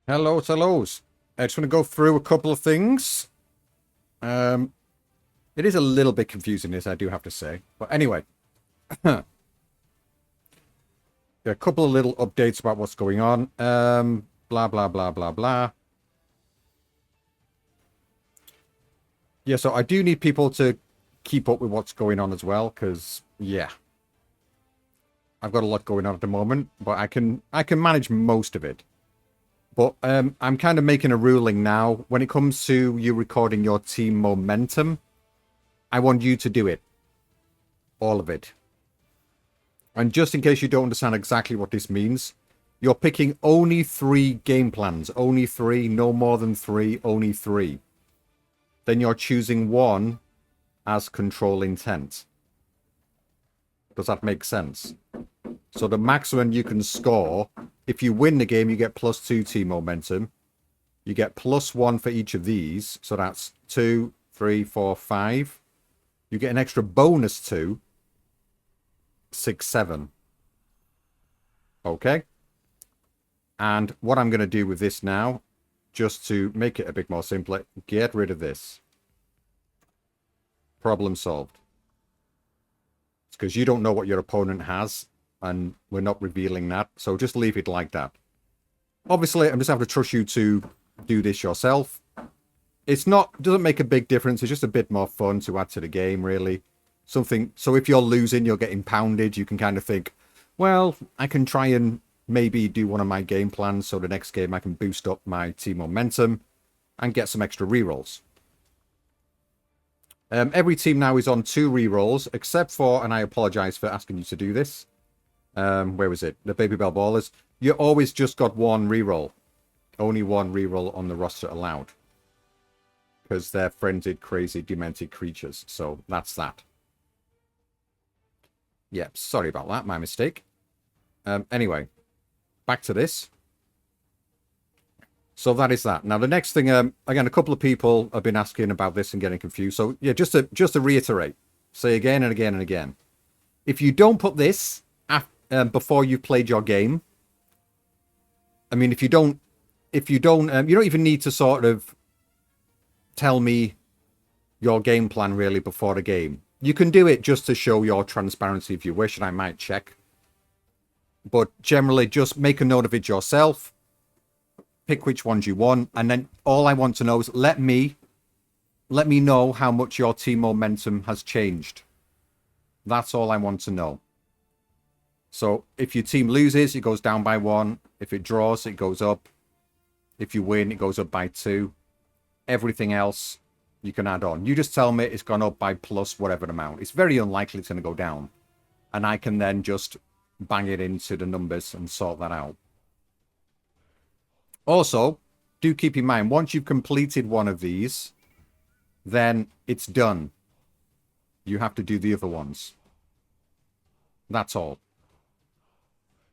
Hellos, hellos. I just want to go through a couple of things. Um, it is a little bit confusing, this I do have to say. But anyway, a couple of little updates about what's going on. Blah, blah, blah, blah, blah. Yeah, so I do need people to keep up with what's going on as well, because, yeah, I've got a lot going on at the moment, but I can manage most of it. But I'm kind of making a ruling now. When it comes to you recording your team momentum, I want you to do it. All of it. And just in case you don't understand exactly what this means, you're picking only 3 game plans. Only 3, no more than 3, only 3. Then you're choosing one as control intent. Does that make sense? So the maximum you can score, if you win the game, you get +2 team momentum. You get +1 for each of these. So that's 2, 3, 4, 5. You get an extra bonus 2, 6, 7. Okay? And what I'm going to do with this now, just to make it a bit more simpler, get rid of this. Problem solved. It's because you don't know what your opponent has, and we're not revealing that. So just leave it like that. Obviously, I'm just having to trust you to do this yourself. Doesn't make a big difference. It's just a bit more fun to add to the game, really. So if you're losing, you're getting pounded, you can kind of think, well, I can try and maybe do one of my game plans so the next game I can boost up my team momentum and get some extra rerolls. Every team now is on 2 rerolls, except for, and I apologize for asking you to do this. Where was it? The Baby Bell Ballers. You always just got 1 reroll. Only 1 reroll on the roster allowed. Because they're frenzied, crazy, demented creatures. So that's that. Yep, sorry about that. My mistake. Anyway, back to this. So that is that. Now, the next thing, again, a couple of people have been asking about this and getting confused. So, yeah, just to reiterate, say again and again and again. If you don't put this before you've played your game, I mean, you don't even need to sort of tell me your game plan really before the game. You can do it just to show your transparency if you wish, and I might check. But generally, just make a note of it yourself. Pick which ones you want, and then all I want to know is let me know how much your team momentum has changed. That's all I want to know. So if your team loses, it goes down by 1. If it draws, it goes up. If you win, it goes up by 2. Everything else you can add on. You just tell me it's gone up by plus whatever amount. It's very unlikely it's going to go down. And I can then just bang it into the numbers and sort that out. Also, do keep in mind, once you've completed one of these, then it's done. You have to do the other ones. That's all.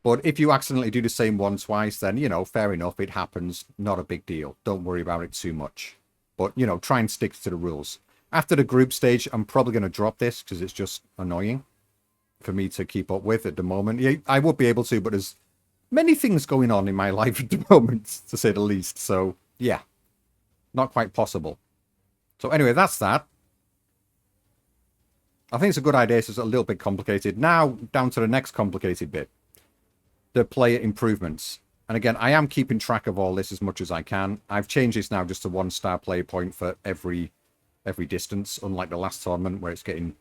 But if you accidentally do the same one twice, then, fair enough. It happens. Not a big deal. Don't worry about it too much. But, try and stick to the rules. After the group stage, I'm probably going to drop this because it's just annoying for me to keep up with at the moment. Yeah, I would be able to, but there's many things going on in my life at the moment, to say the least. So, yeah, not quite possible. So anyway, that's that. I think it's a good idea. It's a little bit complicated. Now, down to the next complicated bit. The player improvements. And again, I am keeping track of all this as much as I can. I've changed this now just to 1-star player point for every distance, unlike the last tournament where it's getting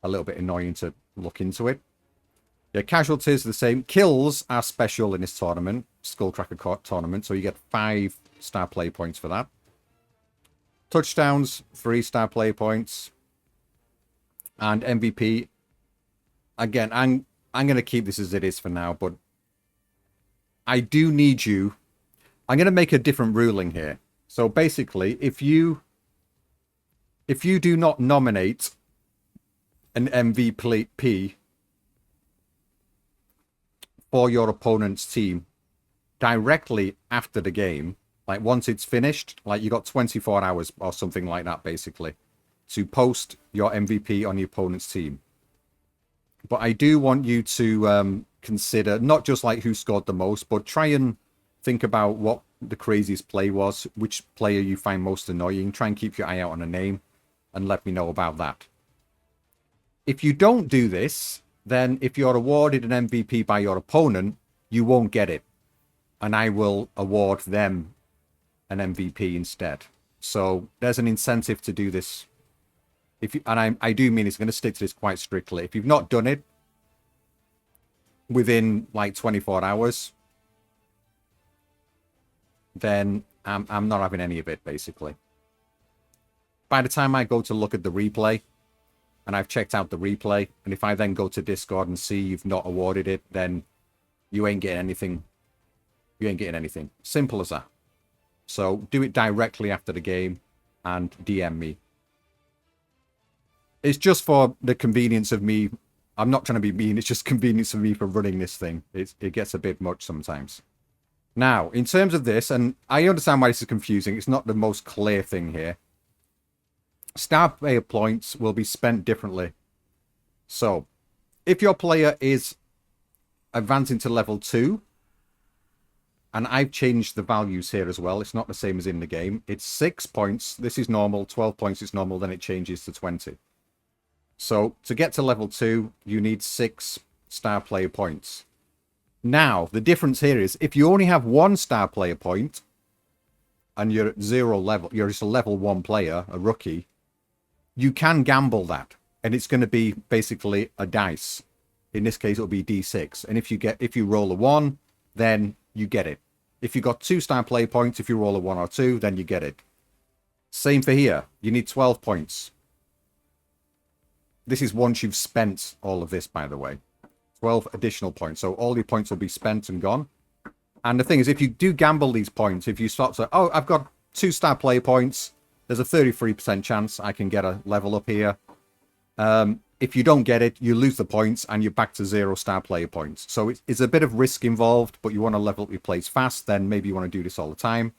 a little bit annoying to look into it. Yeah, casualties are the same. Kills are special in this tournament, Skulkraka tournament, so you get 5-star play points for that. Touchdowns, 3-star play points. And MVP, again, I'm going to keep this as it is for now, but I do need you. I'm going to make a different ruling here. So basically, if you do not nominate an MVP for your opponent's team directly after the game, like once it's finished, like you got 24 hours or something like that, basically, to post your MVP on your opponent's team. But I do want you to consider not just like who scored the most, but try and Think about what the craziest play was, which player you find most annoying. Try and keep your eye out on a name and let me know about that. If you don't do this, then if you're awarded an MVP by your opponent, you won't get it. And I will award them an MVP instead. So there's an incentive to do this. I do mean it's going to stick to this quite strictly. If you've not done it within like 24 hours, then I'm not having any of it, basically. By the time I go to look at the replay, and I've checked out the replay, and if I then go to Discord and see you've not awarded it, then you ain't getting anything. You ain't getting anything. Simple as that. So do it directly after the game and DM me. It's just for the convenience of me. I'm not trying to be mean. It's just convenience of me for running this thing. It gets a bit much sometimes. Now, in terms of this, and I understand why this is confusing. It's not the most clear thing here. Star player points will be spent differently. So, if your player is advancing to level 2, and I've changed the values here as well. It's not the same as in the game. It's 6 points. This is normal. 12 points is normal. Then it changes to 20. So, to get to level 2, you need 6 star player points. Now, the difference here is if you only have 1 star player point, and you're at 0 level, you're just a level 1 player, a rookie, you can gamble that. And it's going to be basically a dice. In this case, it'll be D6. And if you roll a 1, then you get it. If you got 2 star player points, if you roll a 1 or 2, then you get it. Same for here. You need 12 points. This is once you've spent all of this, by the way. 12 additional points. So all your points will be spent and gone. And the thing is, if you do gamble these points, if you start to, oh, I've got 2 star player points, there's a 33% chance I can get a level up here. If you don't get it, you lose the points and you're back to 0 star player points. So it's a bit of risk involved, but you want to level up your plays fast, then maybe you want to do this all the time.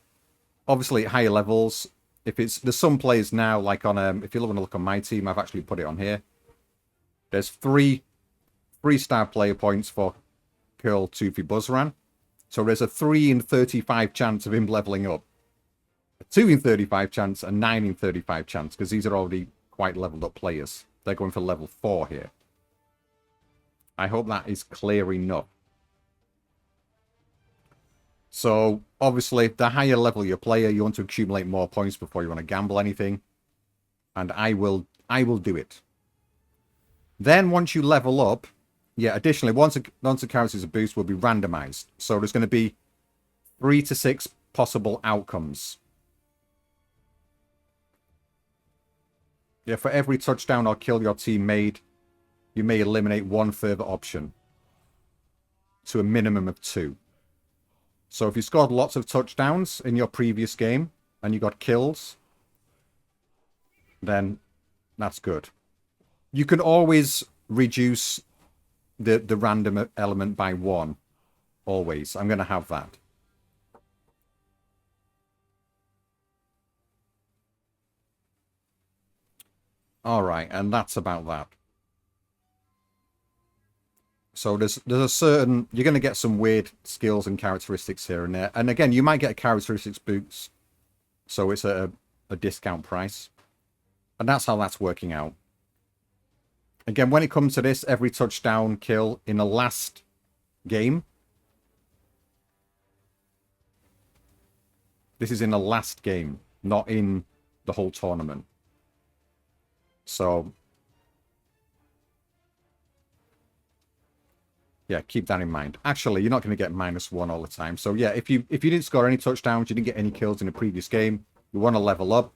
Obviously, at higher levels, there's some players now, like on, if you want to look on my team, I've actually put it on here. There's 3 star player points for Curl Toothy Buzzran. So there's a 3 in 35 chance of him leveling up. A 2 in 35 chance, a 9 in 35 chance, because these are already quite leveled up players. They're going for level 4 here. I hope that is clear enough. So, obviously, the higher level your player, you want to accumulate more points before you want to gamble anything. And I will do it. Then, once you level up, yeah, additionally, once a character is a boost, will be randomized. So, there's going to be 3 to 6 possible outcomes. Yeah, for every touchdown or kill your team made, you may eliminate 1 further option to a minimum of 2. So if you scored lots of touchdowns in your previous game and you got kills, then that's good. You can always reduce the random element by 1. Always. I'm going to have that. Alright, and that's about that. So there's a certain... You're going to get some weird skills and characteristics here and there. And again, you might get a characteristics boost. So it's a discount price. And that's how that's working out. Again, when it comes to this, every touchdown kill in the last game. This is in the last game, not in the whole tournament. So, yeah, keep that in mind. Actually, you're not going to get -1 all the time. So, yeah, if you didn't score any touchdowns, you didn't get any kills in the previous game, you want to level up,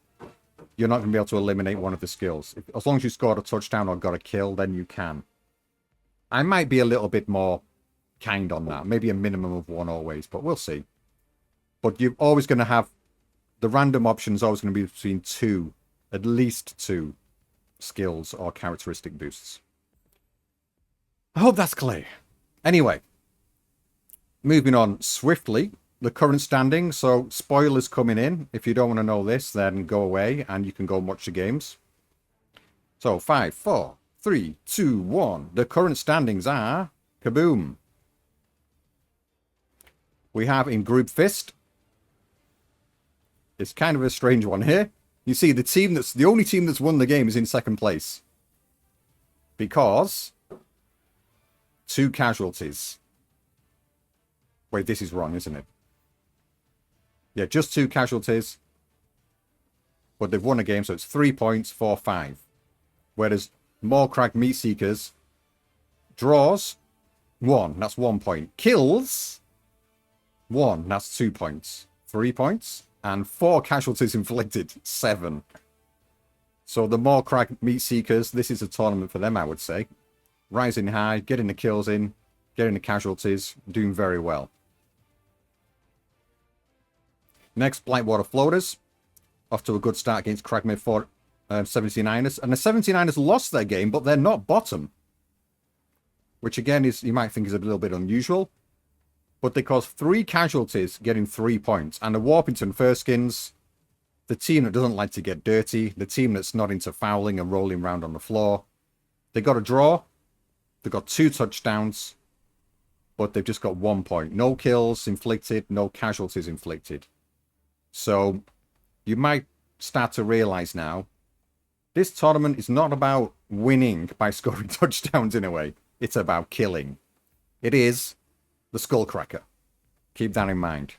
you're not going to be able to eliminate one of the skills. As long as you scored a touchdown or got a kill, then you can. I might be a little bit more kind on that. Maybe a minimum of 1 always, but we'll see. But you're always going to have... The random option is always going to be between 2, at least 2 skills or characteristic boosts. I hope that's clear. Anyway, moving on swiftly, the current standing. So spoilers coming in. If you don't want to know this, then go away and you can go and watch the games. So 5, 4, 3, 2, 1. The current standings are kaboom. we have in Group Fist. It's kind of a strange one here. You see, the only team that's won the game is in second place. Because 2 casualties. Wait, this is wrong, isn't it? Yeah, just 2 casualties. But they've won a game, so it's 3 points, 4-5. Whereas Moorcrag Meat Seekers draws 1, that's 1 point. Kills 1, that's 2 points. 3 points. And 4 casualties inflicted, 7. So the Moorcrag Meat Seekers, this is a tournament for them, I would say. Rising high, getting the kills in, getting the casualties, doing very well. Next, Blightwater Floaters. Off to a good start against Cragmere 79ers. And the 79ers lost their game, but they're not bottom. Which again, is you might think is a little bit unusual. But they caused 3 casualties, getting 3 points. And the Warpington Furskins, the team that doesn't like to get dirty, the team that's not into fouling and rolling around on the floor. They got a draw. They got 2 touchdowns. But they've just got 1 point. No kills inflicted, no casualties inflicted. So you might start to realize now, this tournament is not about winning by scoring touchdowns in a way. It's about killing. It is the Skulkraka. Keep that in mind.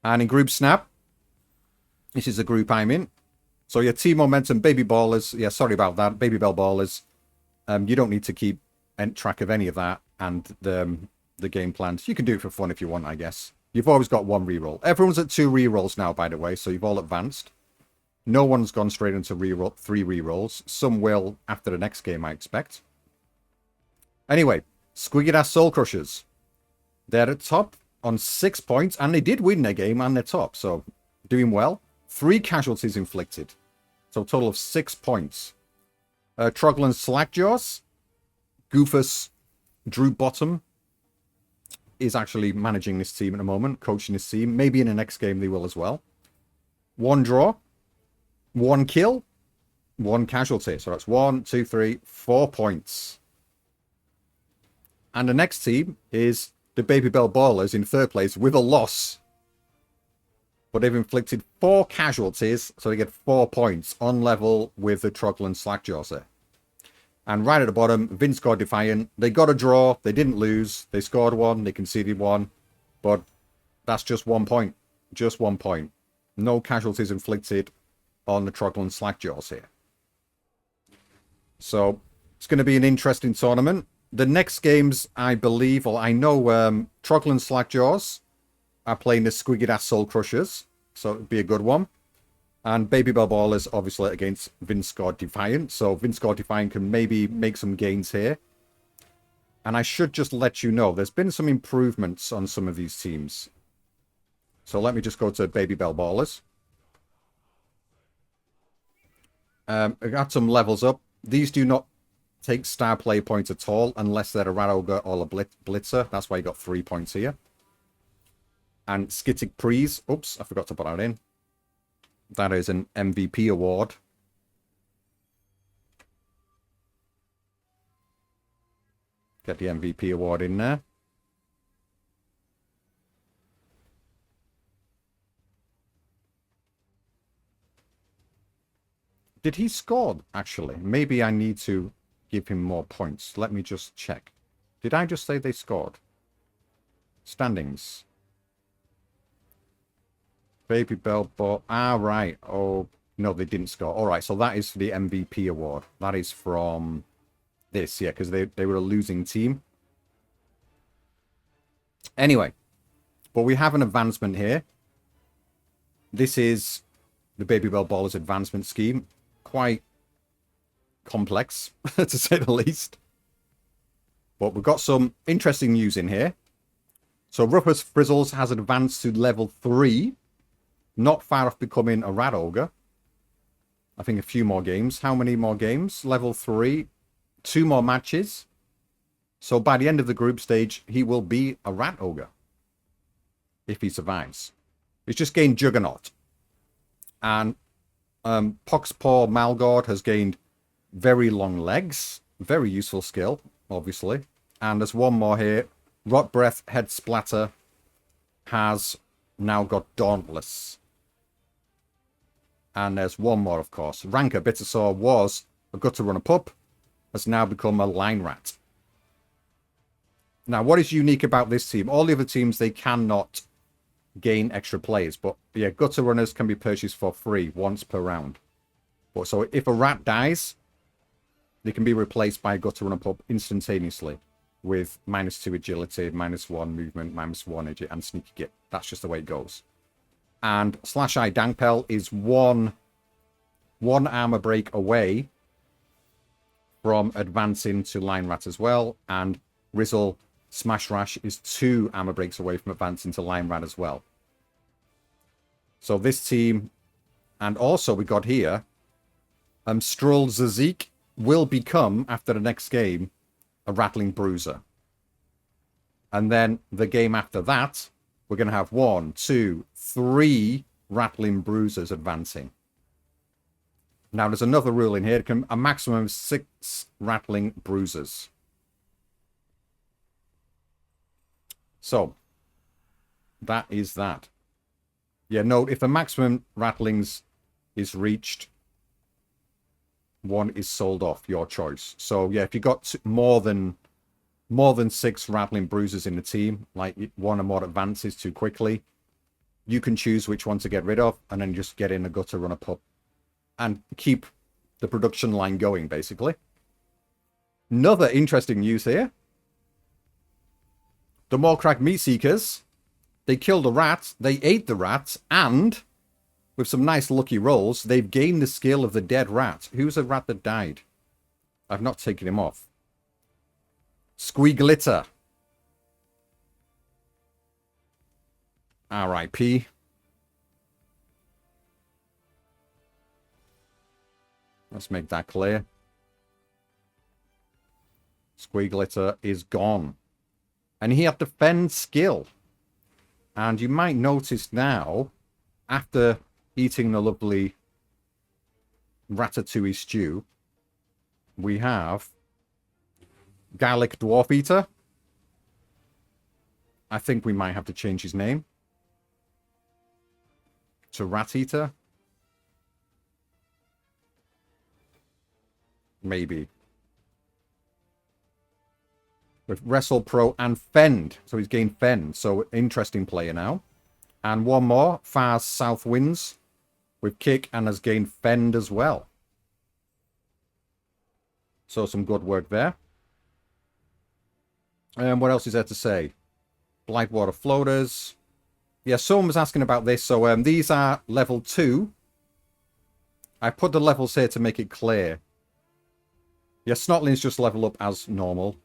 And in Group Snap, this is the group I'm in. So your Team Momentum, Baby Ballers. Yeah, sorry about that. Baby Bell Ballers. You don't need to keep track of any of that and the game plans. You can do it for fun if you want, I guess. You've always got 1 reroll. Everyone's at 2 rerolls now, by the way, so you've all advanced. No one's gone straight into 3 rerolls. Some will after the next game, I expect. Anyway, Squiggy Ass Soul Crushers. They're at top on 6 points, and they did win their game, and they're top, so doing well. 3 casualties inflicted, so a total of 6 points. Troglan Slackjaws. Goofus Drew Bottom is actually managing this team at the moment, coaching this team. Maybe in the next game they will as well. 1 draw, 1 kill, 1 casualty. So that's 1, 2, 3, 4 points. And the next team is the Baby Bell Ballers in 3rd place with a loss. But they've inflicted 4 casualties, so they get 4 points on level with the Troglan Slackjaws there. And right at the bottom, Vince God Defiant. They got a draw. They didn't lose. They scored 1. They conceded 1. But that's just 1 point. Just 1 point. No casualties inflicted on the Troglan Slackjaws here. So it's going to be an interesting tournament. The next games, I believe, or I know Troglan Slackjaws are playing the Squiggy Ass Soul Crushers. So it'll be a good one. And Baby Bell Ballers, obviously, against Vince God Defiant. So Vince God Defiant can maybe make some gains here. And I should just let you know, there's been some improvements on some of these teams. So let me just go to Baby Bell Ballers. I got some levels up. These do not take star play points at all, unless they're a Rat Ogre or a Blitzer. That's why you got 3 points here. And Skitic Prees. Oops, I forgot to put that in. That is an MVP award. Get the MVP award in there. Did he score, actually? Maybe I need to give him more points. Let me just check. Did I just say they scored? Standings. Baby Bell Ball. Ah, right. Oh, no, they didn't score. All right, so that is for the MVP award. That is from this, yeah, because they were a losing team. Anyway, but we have an advancement here. This is the Baby Bell Ballers advancement scheme. Quite complex, to say the least. But we've got some interesting news in here. So Rufus Frizzles has advanced to level 3. Not far off becoming a Rat Ogre. I think a few more games. How many more games? Level 3. 2 more matches. So by the end of the group stage, he will be a Rat Ogre. If he survives. He's just gained Juggernaut. And Poxpaw Malgord has gained very long legs. Very useful skill, obviously. And there's one more here. Rot Breath, Head Splatter has now got Dauntless. And there's one more, of course. Rancor Bittersaw was a Gutter Runner Pup, has now become a Line Rat. Now, what is unique about this team? All the other teams, they cannot gain extra players. But, yeah, Gutter Runners can be purchased for free once per round. But so if a rat dies, they can be replaced by a Gutter Runner Pup instantaneously with -2 agility, -1 movement, -1 agility, and sneaky git. That's just the way it goes. And Slash Eye Dankpel is one armor break away from advancing to Line Rat as well. And Rizzle Smash Rash is 2 armor breaks away from advancing to Line Rat as well. So this team, and also we got here, Strull Zazik will become, after the next game, a Rattling Bruiser. And then the game after that, we're going to have 1, 2, 3 Rattling Bruisers advancing. Now, there's another rule in here. A maximum of 6 Rattling Bruisers. So, that is that. Yeah, note, if the maximum Rattlings is reached, 1 is sold off, your choice. So, yeah, if you got more than 6 Rattling Bruisers in the team, like 1 or more advances too quickly, you can choose which one to get rid of, and then just get in a Gutter Runner Pup and keep the production line going, basically. Another interesting news here. The Morcrack Meat Seekers, they killed a rat, they ate the rat, and with some nice lucky rolls, they've gained the skill of the dead rat. Who's a rat that died? I've not taken him off. Squeeglitter. R.I.P. Let's make that clear. Squeeglitter is gone. And he had Defend skill. And you might notice now, after eating the lovely Ratatouille stew, we have Gallic Dwarf Eater. I think we might have to change his name to Rat Eater. Maybe. With Wrestle Pro and Fend. So he's gained Fend. So interesting player now. And one more. Far's South Winds with Kick and has gained Fend as well. So some good work there. And what else is there to say? Blightwater Floaters. Yeah, someone was asking about this. So these are level 2. I put the levels here to make it clear. Yeah, Snotlings just level up as normal.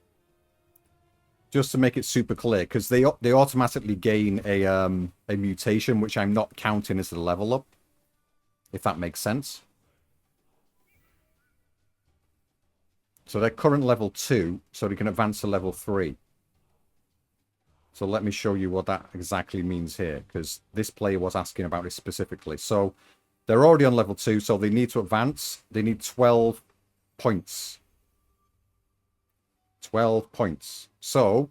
Just to make it super clear, because they automatically gain a mutation, which I'm not counting as a level up. If that makes sense. So they're current level 2, so they can advance to level 3. So let me show you what that exactly means here, because this player was asking about it specifically. So they're already on level 2, so they need to advance. They need 12 points. 12 points. So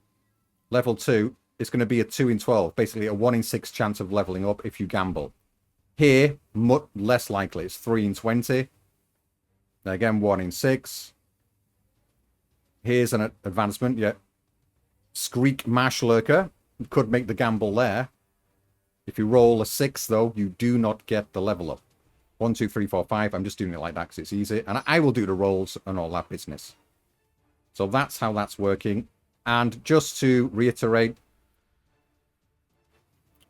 level 2 is going to be a 2 in 12, basically a 1 in 6 chance of leveling up if you gamble. Here, much less likely. It's 3 in 20. Again, 1 in 6. Here's an advancement. Yeah. Skreek Mash Lurker could make the gamble there. If you roll a 6, though, you do not get the level up. 1, 2, 3, 4, 5. I'm just doing it like that because it's easy. And I will do the rolls and all that business. So that's how that's working. And just to reiterate,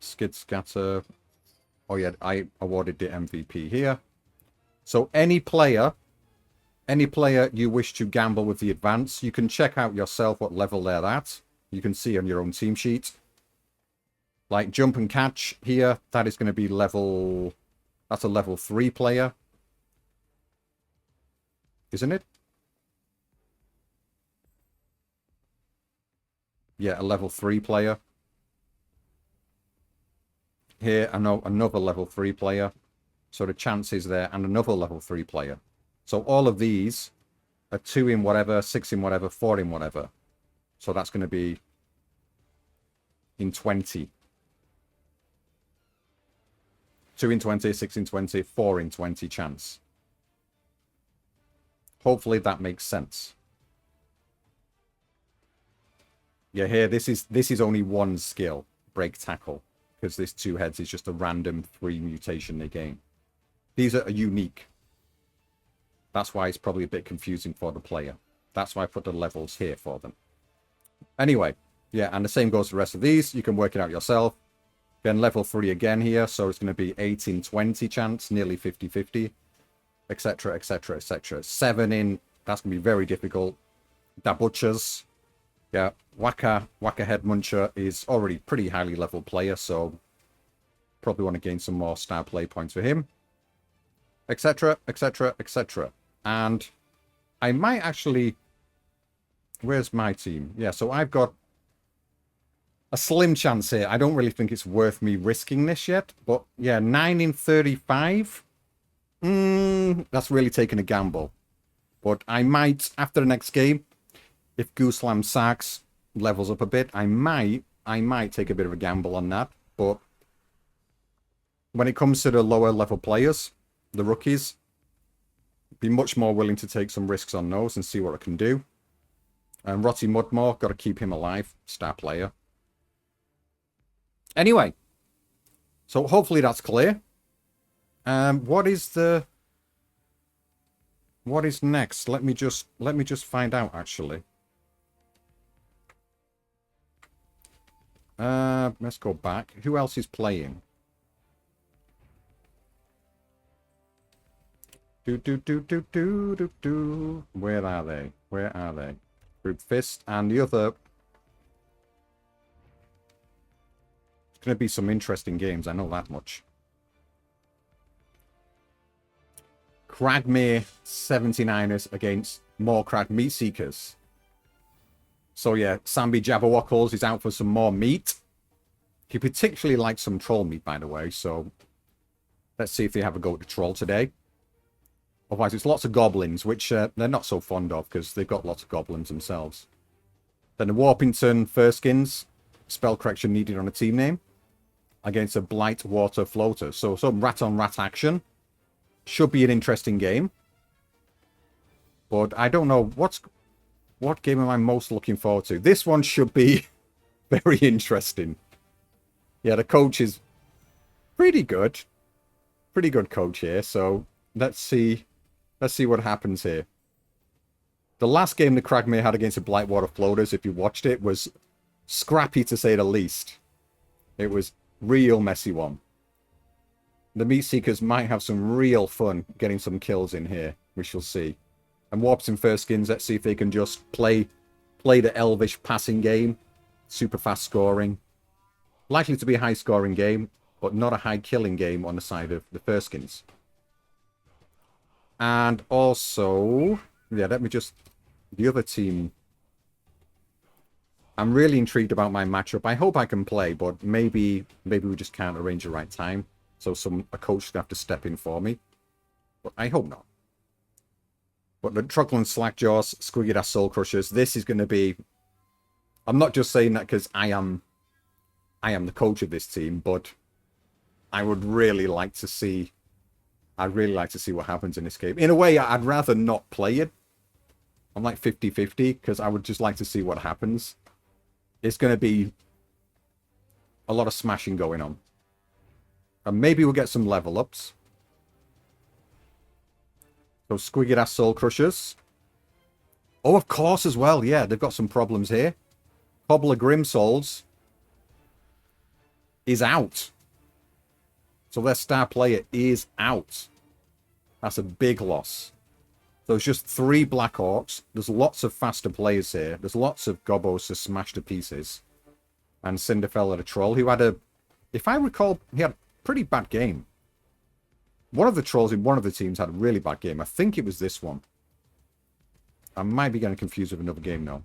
Skid Scatter. Oh, yeah, I awarded the MVP here. So any player you wish to gamble with the advance, you can check out yourself what level they're at. You can see on your own team sheet. Like Jump and Catch here, that is going to be level... That's a level 3 player. Isn't it? Yeah, a level 3 player. Here, I know another level 3 player. So the chance is there, and another level 3 player. So all of these are 2 in whatever, 6 in whatever, 4 in whatever. So that's going to be in 20. 2 in 20, 6 in 20, 4 in 20 chance. Hopefully that makes sense. Yeah, here, this is only one skill, break tackle, because this 2 heads is just a random 3 mutation they gain. These are unique. That's why it's probably a bit confusing for the player. That's why I put the levels here for them. Anyway, yeah, and the same goes for the rest of these. You can work it out yourself. Again, level 3 again here, so it's going to be 8 in 20 chance, nearly 50-50, etc., etc., etc. 7 in, that's going to be very difficult. Da Butchers. Yeah, Waka Head Muncher is already pretty highly leveled player, so probably want to gain some more star play points for him. Etc., etc., etc. And I might actually... Where's my team? Yeah, so I've got a slim chance here. I don't really think it's worth me risking this yet. But yeah, 9 in 35. That's really taking a gamble. But I might, after the next game, if Gooselam Sacks levels up a bit, I might take a bit of a gamble on that. But when it comes to the lower level players, the rookies, be much more willing to take some risks on those and see what I can do. And Rotty Mudmore, got to keep him alive. Star player. Anyway. So hopefully that's clear. What is next? Let me just find out actually. Let's go back. Who else is playing? Where are they? Where are they? Group Fist and the other. It's going to be some interesting games, I know that much. Cragmere 79ers against more Crag Meat Seekers. So yeah, Sambi Jabberwockles is out for some more meat. He particularly likes some troll meat, by the way, so let's see if they have a go at the troll today. Otherwise, it's lots of goblins, which they're not so fond of because they've got lots of goblins themselves. Then the Warpington Furskins, spell correction needed on a team name, against a Blight Water Floater. So some rat-on-rat action. Should be an interesting game. But I don't know, what game am I most looking forward to? This one should be very interesting. Yeah, the coach is pretty good. Pretty good coach here, so let's see what happens here. The last game the Cragmere had against the Blightwater Floaters, if you watched it, was scrappy to say the least. It was real messy one. The Meat Seekers might have some real fun getting some kills in here. We shall see. And Warpington Furskins, let's see if they can just play the Elvish passing game. Super fast scoring. Likely to be a high scoring game, but not a high killing game on the side of the Furskins. And also, yeah, let me just... The other team... I'm really intrigued about my matchup. I hope I can play, but maybe we just can't arrange the right time. So a coach should have to step in for me. But I hope not. But the Truckland Slackjaws, Squiggy Ass Soul Crushers, this is going to be... I'm not just saying that because I am the coach of this team, but I would really like to see... I'd really like to see what happens in this game. In a way, I'd rather not play it. I'm like 50-50, because I would just like to see what happens. It's going to be a lot of smashing going on. And maybe we'll get some level ups. So Squiggy Ass Soul Crushers. Oh, of course as well. Yeah, they've got some problems here. Cobbler Grimsouls is out. So their star player is out. That's a big loss. So it's just 3 Black Orcs. There's lots of faster players here. There's lots of Gobbos to smash to pieces. And Cinderfella the Troll, who had a... If I recall, he had a pretty bad game. One of the Trolls in one of the teams had a really bad game. I think it was this one. I might be getting confused with another game now.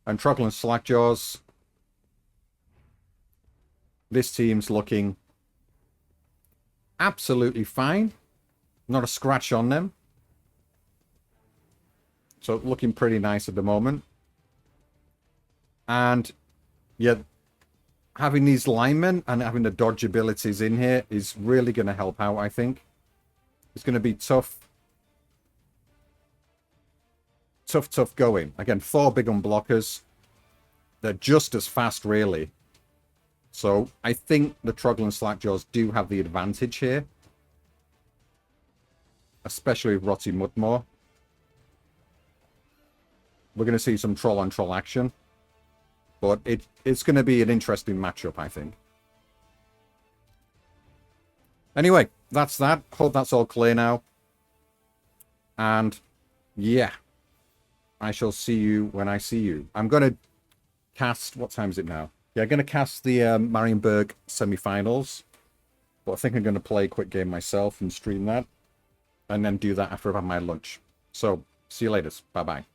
And Truckland Slackjaws. This team's looking absolutely fine. Not a scratch on them. So looking pretty nice at the moment. And yeah, having these linemen and having the dodge abilities in here is really going to help out, I think. It's going to be tough. Tough going. Again, 4 big unblockers. They're just as fast, really. So I think the Troggle and Slackjaws do have the advantage here. Especially with Rotty Mudmore. We're going to see some troll-on-troll action. But it's going to be an interesting matchup, I think. Anyway, that's that. Hope that's all clear now. And, yeah. I shall see you when I see you. I'm going to cast... What time is it now? Yeah, I'm going to cast the Marienburg semi-finals. But I think I'm going to play a quick game myself and stream that. And then do that after I've had my lunch. So, see you later. Bye-bye.